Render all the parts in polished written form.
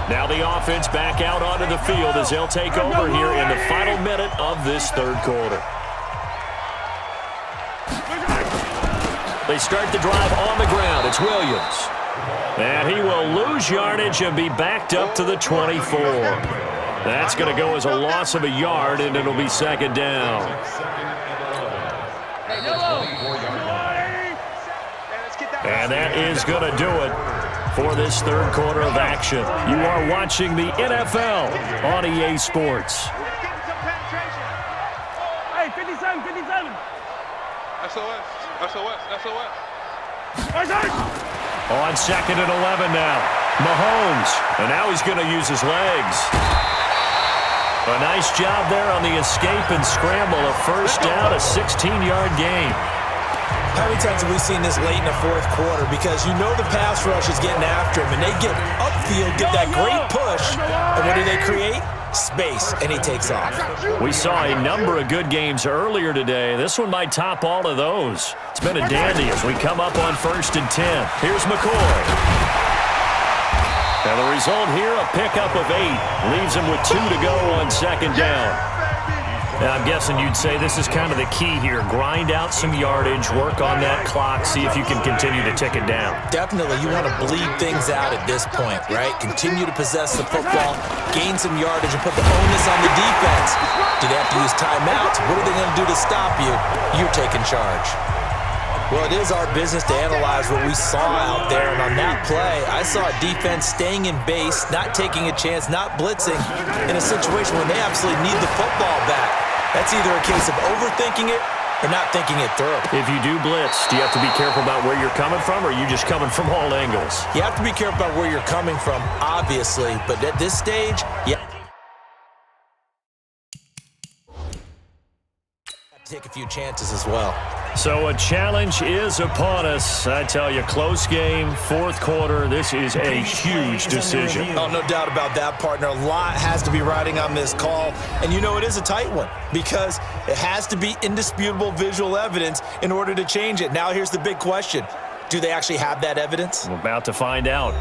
Now the offense back out onto the field as they'll take over here in the final minute of this third quarter. They start the drive on the ground. It's Williams. And he will lose yardage and be backed up to the 24. That's going to go as a loss of a yard, and it'll be second down. And that is going to do it for this third quarter of action. You are watching the NFL on EA Sports. Hey, 57, 57. SOS, SOS, SOS. On second and 11 now. Mahomes. And now he's going to use his legs. A nice job there on the escape and scramble. A first down, a 16-yard gain. How many times have we seen this late in the fourth quarter? Because you know the pass rush is getting after him, and they get upfield, get that great push, and what do they create? Space, and he takes off. We saw a number of good games earlier today. This one might top all of those. It's been a dandy as we come up on 1st and 10. Here's McCoy. And the result here, a pickup of 8. Leaves him with 2 to go on second down. Now, I'm guessing you'd say this is kind of the key here. Grind out some yardage, work on that clock, see if you can continue to tick it down. Definitely, you want to bleed things out at this point, right? Continue to possess the football, gain some yardage, and put the onus on the defense. Do they have to use timeouts? What are they going to do to stop you? You're taking charge. Well, it is our business to analyze what we saw out there, and on that play, I saw a defense staying in base, not taking a chance, not blitzing, in a situation where they absolutely need the football back. That's either a case of overthinking it or not thinking it through. If you do blitz, do you have to be careful about where you're coming from, or are you just coming from all angles? You have to be careful about where you're coming from, obviously, but at this stage, yeah. Take a few chances as well. So a challenge is upon us. I tell you, close game, fourth quarter. This is a huge decision. Oh, no doubt about that, partner. A lot has to be riding on this call. And you know it is a tight one because it has to be indisputable visual evidence in order to change it. Now here's the big question. Do they actually have that evidence? We're about to find out.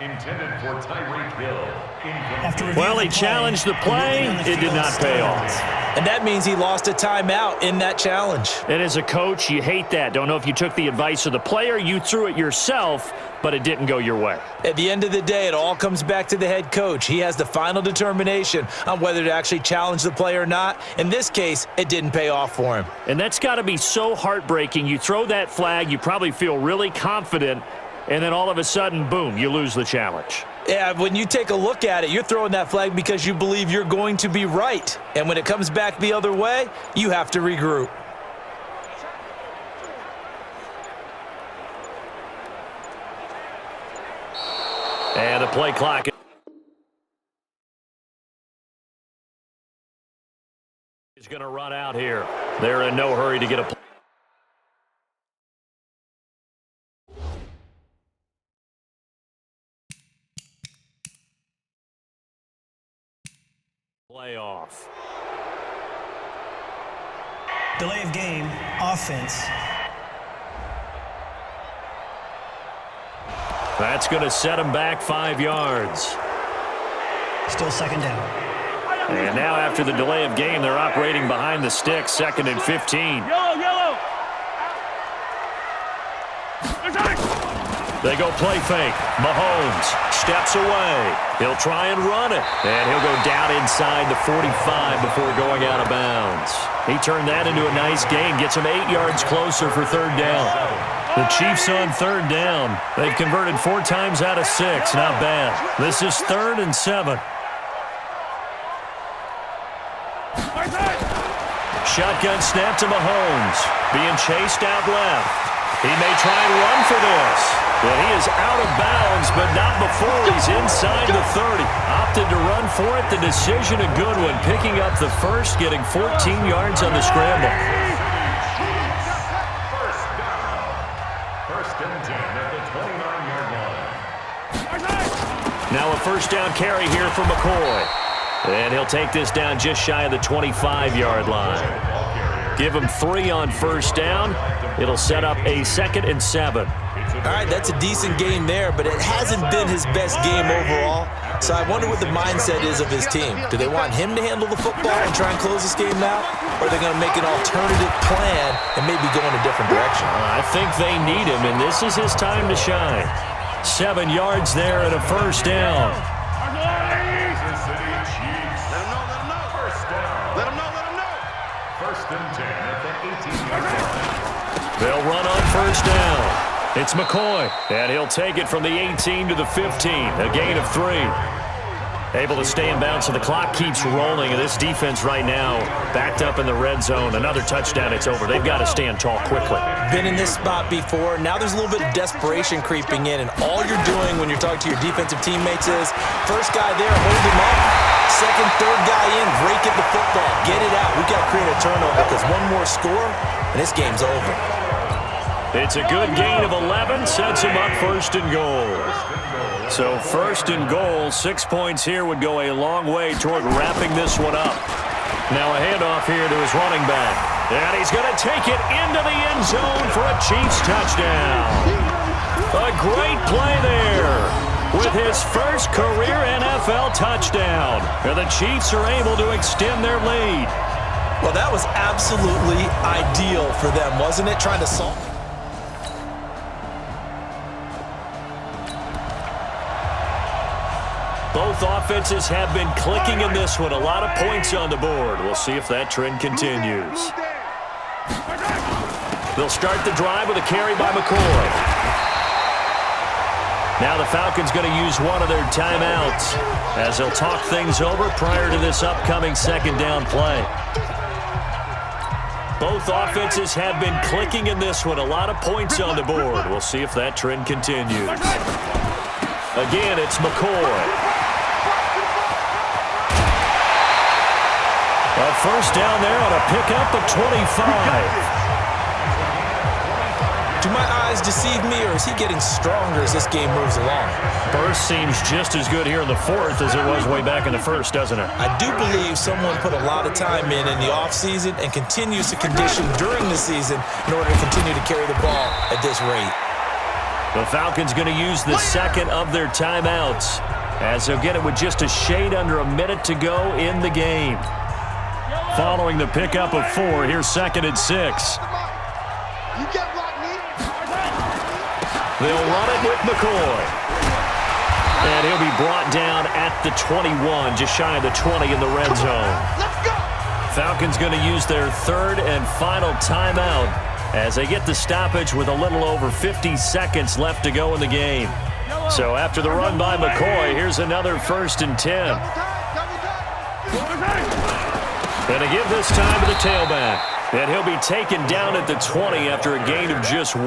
Intended for Tyreek Hill. Well, he challenged the play. It did not pay off. And that means he lost a timeout in that challenge. And as a coach, you hate that. Don't know if you took the advice of the player, you threw it yourself, but it didn't go your way. At the end of the day, it all comes back to the head coach. He has the final determination on whether to actually challenge the play or not. In this case, it didn't pay off for him. And that's got to be so heartbreaking. You throw that flag, you probably feel really confident, and then all of a sudden, boom, you lose the challenge. Yeah, when you take a look at it, you're throwing that flag because you believe you're going to be right. And when it comes back the other way, you have to regroup. And the play clock is going to run out here. They're in no hurry to get a playoff. Delay of game, offense. That's going to set him back 5 yards. Still second down. And now after the delay of game, they're operating behind the sticks, 2nd and 15. Yellow. They go play fake. Mahomes steps away. He'll try and run it. And he'll go down inside the 45 before going out of bounds. He turned that into a nice gain. Gets him 8 yards closer for 3rd down. The Chiefs on 3rd down. They've converted 4 times out of 6. Not bad. This is 3rd and 7. Shotgun snap to Mahomes. Being chased out left. He may try and run for this. But he is out of bounds, but not before he's inside the 30. Opted to run for it. The decision a good one. Picking up the first, getting 14 yards on the scramble. First and 10 at the 29-yard line. Now a first down carry here for McCoy. And he'll take this down just shy of the 25-yard line. Give him 3 on first down. It'll set up a 2nd and 7. All right, that's a decent game there, but it hasn't been his best game overall. So I wonder what the mindset is of his team. Do they want him to handle the football and try and close this game out? Or are they going to make an alternative plan and maybe go in a different direction? I think they need him, and this is his time to shine. 7 yards there and a first down. Kansas City Chiefs. Let him know. First and 10 at the 18-yard line. They'll run on first down. It's McCoy, and he'll take it from the 18 to the 15, a gain of 3. Able to stay in bounds, so the clock keeps rolling, and this defense right now backed up in the red zone. Another touchdown, it's over. They've got to stand tall quickly. Been in this spot before. Now there's a little bit of desperation creeping in, and all you're doing when you're talking to your defensive teammates is, first guy there, hold him up. Second, third guy in, break at the football. Get it out. We've got to create a turnover because one more score, and this game's over. It's a good gain of 11, sets him up first and goal. So first and goal, 6 points here would go a long way toward wrapping this one up. Now a handoff here to his running back. And he's going to take it into the end zone for a Chiefs touchdown. A great play there with his first career NFL touchdown. And the Chiefs are able to extend their lead. Well, that was absolutely ideal for them, wasn't it? Trying to solve. Both offenses have been clicking in this one. A lot of points on the board. We'll see if that trend continues. They'll start the drive with a carry by McCoy. Now the Falcons going to use one of their timeouts as they'll talk things over prior to this upcoming second down play. Both offenses have been clicking in this one. A lot of points on the board. We'll see if that trend continues. Again, it's McCoy. A first down there on a pickup of 25. Do my eyes deceive me, or is he getting stronger as this game moves along? Burst seems just as good here in the fourth as it was way back in the first, doesn't it? I do believe someone put a lot of time in the offseason and continues to condition during the season in order to continue to carry the ball at this rate. The Falcons going to use the second of their timeouts as they'll get it with just a shade under a minute to go in the game. Following the pickup of 4, here's 2nd and 6. They'll run it with McCoy. And he'll be brought down at the 21, just shy of the 20 in the red zone. Falcons going to use their 3rd and final timeout as they get the stoppage with a little over 50 seconds left to go in the game. So after the run by McCoy, here's another 1st and 10. And to give this time to the tailback. And he'll be taken down at the 20 after a gain of just 1.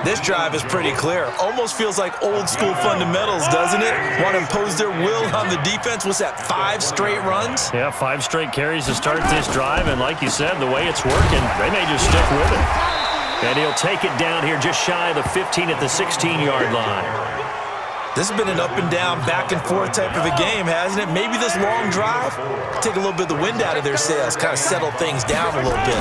This drive is pretty clear. Almost feels like old school fundamentals, doesn't it? Want to impose their will on the defense. What's that, 5 straight runs? Yeah, 5 straight carries to start this drive. And like you said, the way it's working, they may just stick with it. And he'll take it down here just shy of the 15 at the 16-yard line. This has been an up-and-down, back-and-forth type of a game, hasn't it? Maybe this long drive, take a little bit of the wind out of their sails, kind of settle things down a little bit.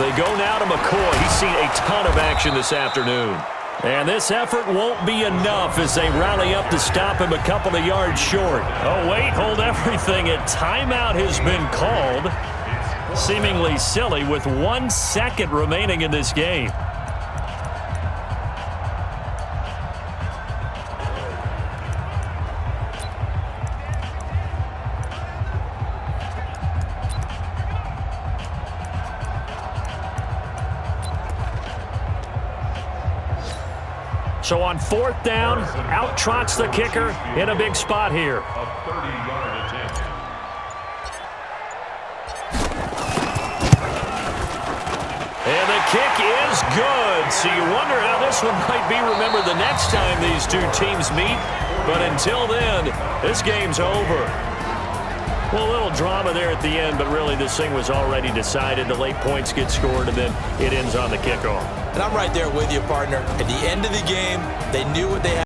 They go now to McCoy. He's seen a ton of action this afternoon. And this effort won't be enough as they rally up to stop him a couple of yards short. Oh, wait, hold everything. A timeout has been called. Seemingly silly with 1 second remaining in this game. So on 4th down, out trots the kicker in a big spot here. A 30-yard attempt. And the kick is good. So you wonder how this one might be remembered the next time these two teams meet. But until then, this game's over. Well, a little drama there at the end, but really this thing was already decided. The late points get scored, and then it ends on the kickoff. And I'm right there with you, partner. At the end of the game, they knew what they had.